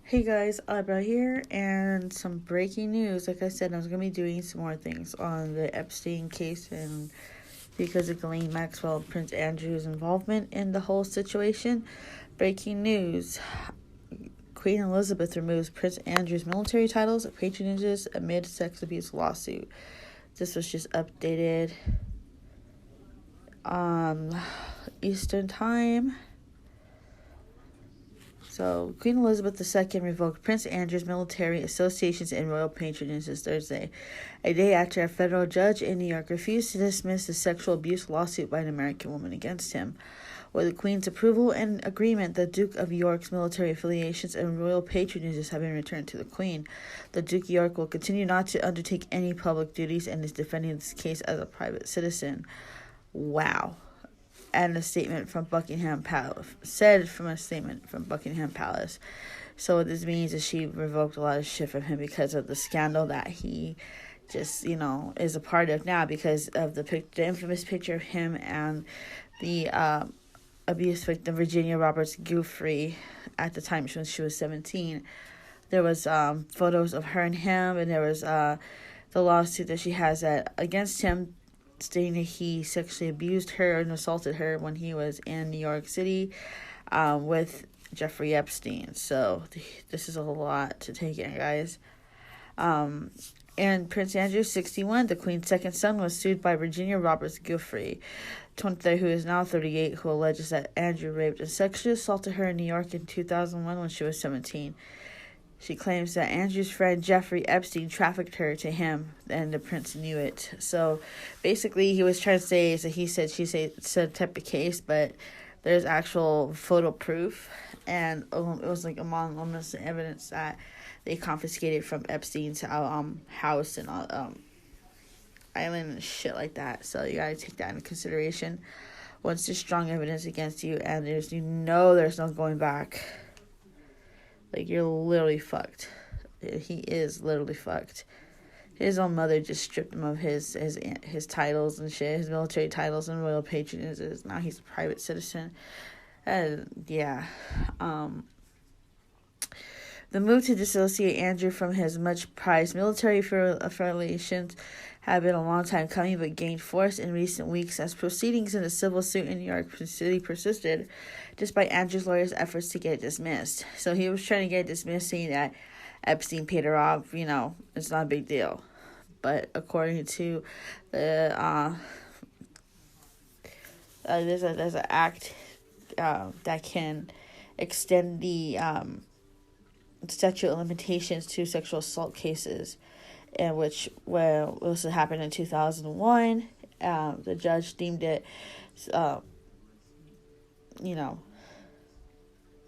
Hey guys, Abra here, and some breaking news. Like I said, I was going to be doing some more things on the Epstein case, and because of Ghislaine Maxwell and Prince Andrew's involvement in the whole situation. Breaking news. Queen Elizabeth removes Prince Andrew's military titles and patronages amid sex abuse lawsuit. This was just updated Eastern Time. So, Queen Elizabeth II revoked Prince Andrew's military associations and royal patronages Thursday, a day after a federal judge in New York refused to dismiss a sexual abuse lawsuit by an American woman against him. With the Queen's approval and agreement, the Duke of York's military affiliations and royal patronages have been returned to the Queen. The Duke of York will continue not to undertake any public duties and is defending this case as a private citizen. Wow. And a statement from Buckingham Palace. So what this means is she revoked a lot of shit from him because of the scandal that he just, is a part of now, because of the infamous picture of him and the abuse victim Virginia Roberts Giuffre at the time when she was 17. There was photos of her and him, and there was the lawsuit that she has against him, stating that he sexually abused her and assaulted her when he was in New York City with Jeffrey Epstein. So this is a lot to take in, guys. And Prince Andrew, 61, the Queen's second son, was sued by Virginia Roberts Giuffre, 23, who is now 38, who alleges that Andrew raped and sexually assaulted her in New York in 2001 when she was 17. She claims that Andrew's friend Jeffrey Epstein trafficked her to him, and the prince knew it. So basically, he was trying to say is that he said, she said type of case, but there's actual photo proof, and it was like among almost the evidence that they confiscated from Epstein's house and island and shit like that. So you gotta take that into consideration. Once there's strong evidence against you, and there's no going back. Like, you're literally fucked. He is literally fucked. His own mother just stripped him of his titles and shit, his military titles and royal patronages. Now he's a private citizen. Yeah. The move to dissociate Andrew from his much-prized military affiliations had been a long time coming, but gained force in recent weeks as proceedings in the civil suit in New York City persisted, despite Andrew's lawyer's efforts to get it dismissed. So he was trying to get it dismissed, saying that Epstein paid her off. It's not a big deal. But according to the there's an act that can extend the statute of limitations to sexual assault cases, in which, this happened in 2001. The judge deemed it,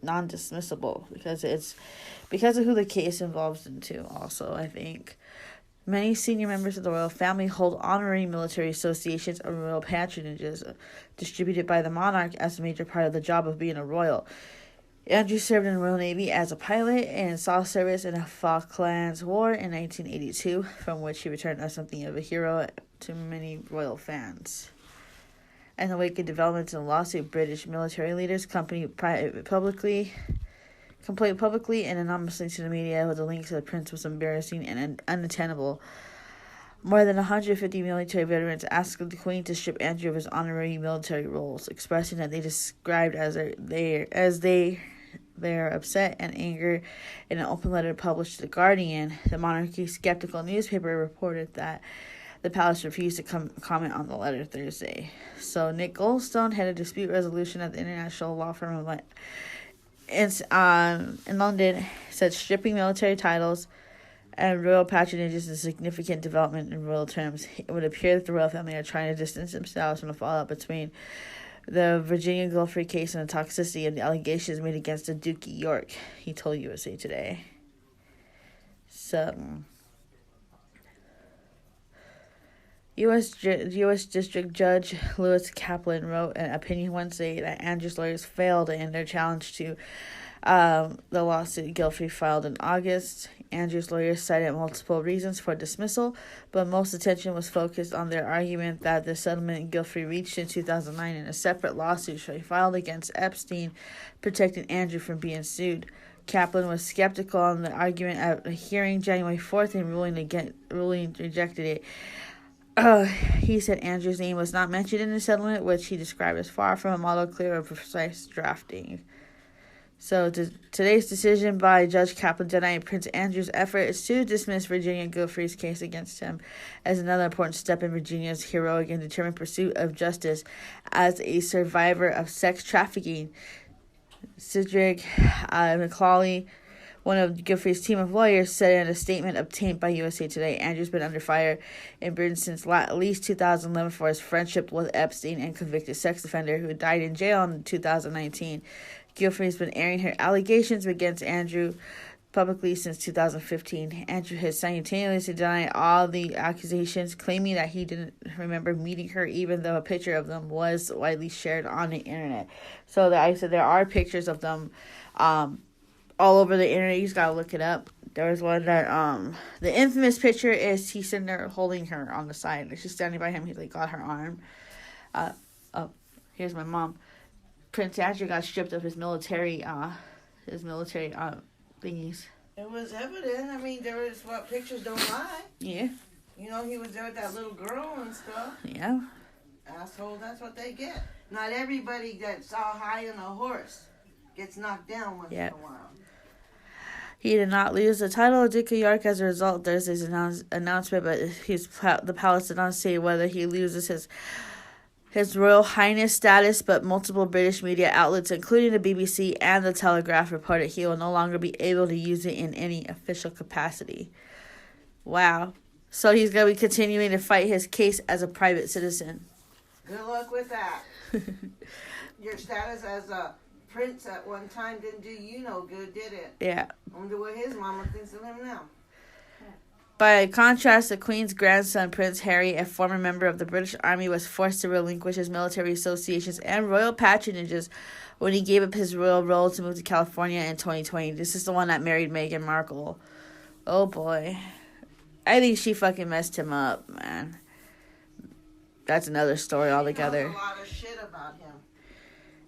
non-dismissible because of who the case involves into. Also, I think many senior members of the royal family hold honorary military associations or royal patronages distributed by the monarch as a major part of the job of being a royal. Andrew served in the Royal Navy as a pilot and saw service in the Falklands War in 1982, from which he returned as something of a hero to many royal fans. In the wake of developments in the lawsuit, British military leaders complained publicly and anonymously to the media, with the link to the prince was embarrassing and unattainable. More than 150 military veterans asked the Queen to strip Andrew of his honorary military roles, expressing that they described their upset and anger in an open letter published to The Guardian. The monarchy skeptical newspaper reported that the palace refused to comment on the letter Thursday. So Nick Goldstone, head of dispute resolution at the international law firm in London, said stripping military titles and royal patronage is a significant development in royal terms. It would appear that the royal family are trying to distance themselves from the fallout between the Virginia Giuffre case and the toxicity of the allegations made against the Duke of York, he told USA Today. So, U.S. District Judge Lewis Kaplan wrote an opinion Wednesday that Andrew's lawyers failed in their challenge to the lawsuit Giuffre filed in August. Andrew's lawyers cited multiple reasons for dismissal, but most attention was focused on their argument that the settlement Giuffre reached in 2009 in a separate lawsuit she filed against Epstein, protecting Andrew from being sued. Kaplan was skeptical on the argument at a hearing January 4th and ruling rejected it. He said Andrew's name was not mentioned in the settlement, which he described as far from a model clear of precise drafting. So today's decision by Judge Kaplan denying Prince Andrew's efforts to dismiss Virginia Giuffre's case against him as another important step in Virginia's heroic and determined pursuit of justice as a survivor of sex trafficking. Cedric McCauley, one of Giuffre's team of lawyers, said in a statement obtained by USA Today, Andrew's been under fire in Britain since at least 2011 for his friendship with Epstein and convicted sex offender who died in jail in 2019. Giuffre's been airing her allegations against Andrew publicly since 2015. Andrew has simultaneously denied all the accusations, claiming that he didn't remember meeting her, even though a picture of them was widely shared on the internet. So I said there are pictures of them all over the internet. You just gotta look it up. There was one that the infamous picture is he's sitting there holding her on the side, and she's standing by him. He's like got her arm. Here's my mom. Prince Andrew got stripped of his military thingies. It was evident. I mean, there was pictures don't lie. Yeah. You know, he was there with that little girl and stuff. Yeah. Asshole, that's what they get. Not everybody that's all high on a horse gets knocked down once in a while. He did not lose the title of Duke of York as a result of Thursday's announcement, but the palace did not say whether he loses his Royal Highness status, but multiple British media outlets, including the BBC and the Telegraph, reported he will no longer be able to use it in any official capacity. Wow. So he's going to be continuing to fight his case as a private citizen. Good luck with that. Your status as a prince at one time didn't do you no good, did it? Yeah. I wonder what his mama thinks of him now. By contrast, the Queen's grandson, Prince Harry, a former member of the British Army, was forced to relinquish his military associations and royal patronages when he gave up his royal role to move to California in 2020. This is the one that married Meghan Markle. Oh, boy. I think she fucking messed him up, man. That's another story altogether. She knows a lot of shit about him.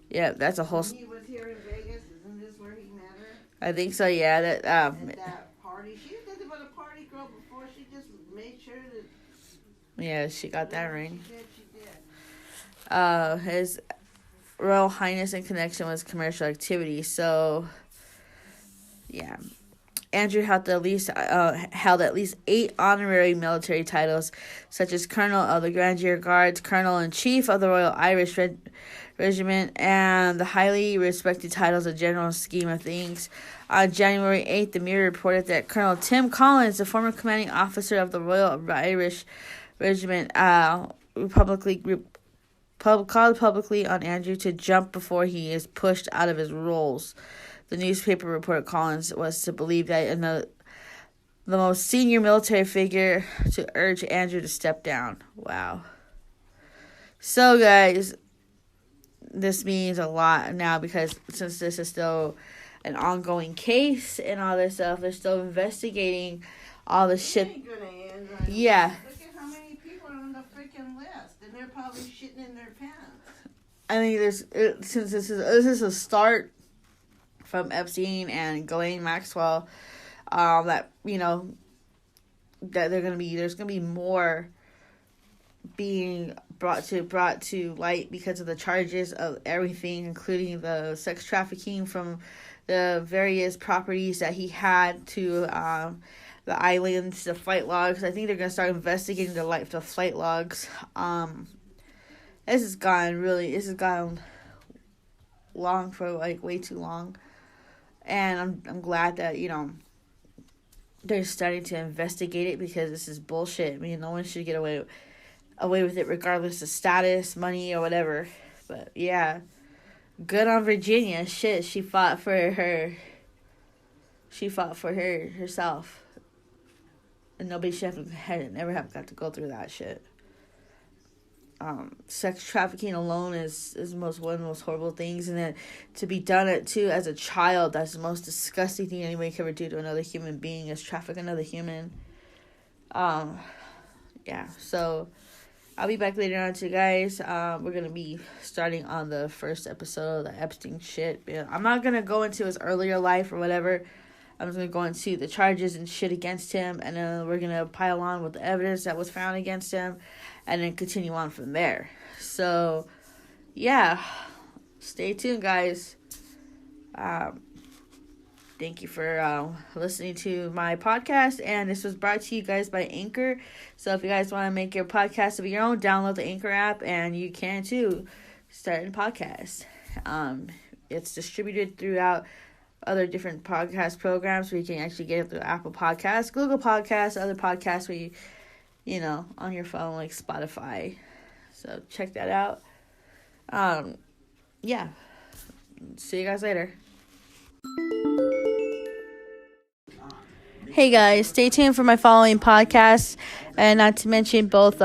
Yeah, that's a whole... When he was here in Vegas, isn't this where he met her? I think so, yeah. That At that party. She was nothing but a party girl before. She just made sure that... Yeah, she got that ring. She did. His Royal Highness in connection with commercial activity. So, yeah. Andrew held at least 8 honorary military titles, such as Colonel of the Grenadier Guards, Colonel-in-Chief of the Royal Irish Regiment, and the highly respected titles of General Scheme of Things. On January 8th, the Mirror reported that Colonel Tim Collins, the former commanding officer of the Royal Irish Regiment, called publicly on Andrew to jump before he is pushed out of his roles. The newspaper reported Collins was to believe that the most senior military figure to urge Andrew to step down. Wow. So, guys, this means a lot now because since this is still an ongoing case and all this stuff, they're still investigating all the shit. It ain't gonna end, right? Yeah. Look at how many people are on the freaking list, and they're probably shitting in their pants. I think since this is a start from Epstein and Ghislaine Maxwell, that that there's gonna be more being brought to light because of the charges of everything, including the sex trafficking from the various properties that he had to the islands, the flight logs. I think they're gonna start investigating the flight logs. This has gone long for way too long. And I'm glad that, they're starting to investigate it because this is bullshit. I mean, no one should get away with it regardless of status, money, or whatever. But, yeah, good on Virginia. Shit, she fought for herself. And nobody should never have got to go through that shit. Sex trafficking alone is one of the most horrible things, and then to be done it too as a child, that's the most disgusting thing anybody can ever do to another human being, is traffic another human. Yeah, so I'll be back later on too, guys. We're gonna be starting on the first episode of the Epstein shit. I'm not gonna go into his earlier life or whatever. I'm just gonna go into the charges and shit against him, and then we're gonna pile on with the evidence that was found against him, and then continue on from there. So, yeah, stay tuned, guys. Thank you for listening to my podcast, and this was brought to you guys by Anchor. So if you guys want to make your podcast of your own, download the Anchor app, and you can too start a podcast. It's distributed throughout other different podcast programs where you can actually get it through Apple Podcasts, Google Podcasts, other podcasts where you know, on your phone, like Spotify. So check that out. Yeah. See you guys later. Hey guys, stay tuned for my following podcasts, and not to mention both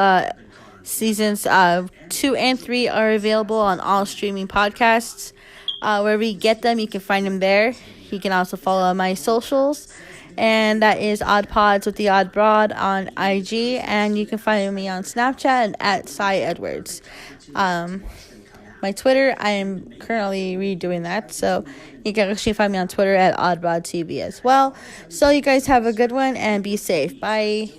seasons 2 and 3 are available on all streaming podcasts. Wherever you get them, you can find them there. You can also follow my socials, and that is Odd Pods with the Odd Broad on IG, and you can find me on Snapchat and at Cy Edwards. My Twitter, I am currently redoing that, so you can actually find me on Twitter at OddBroadTV as well. So you guys have a good one and be safe. Bye.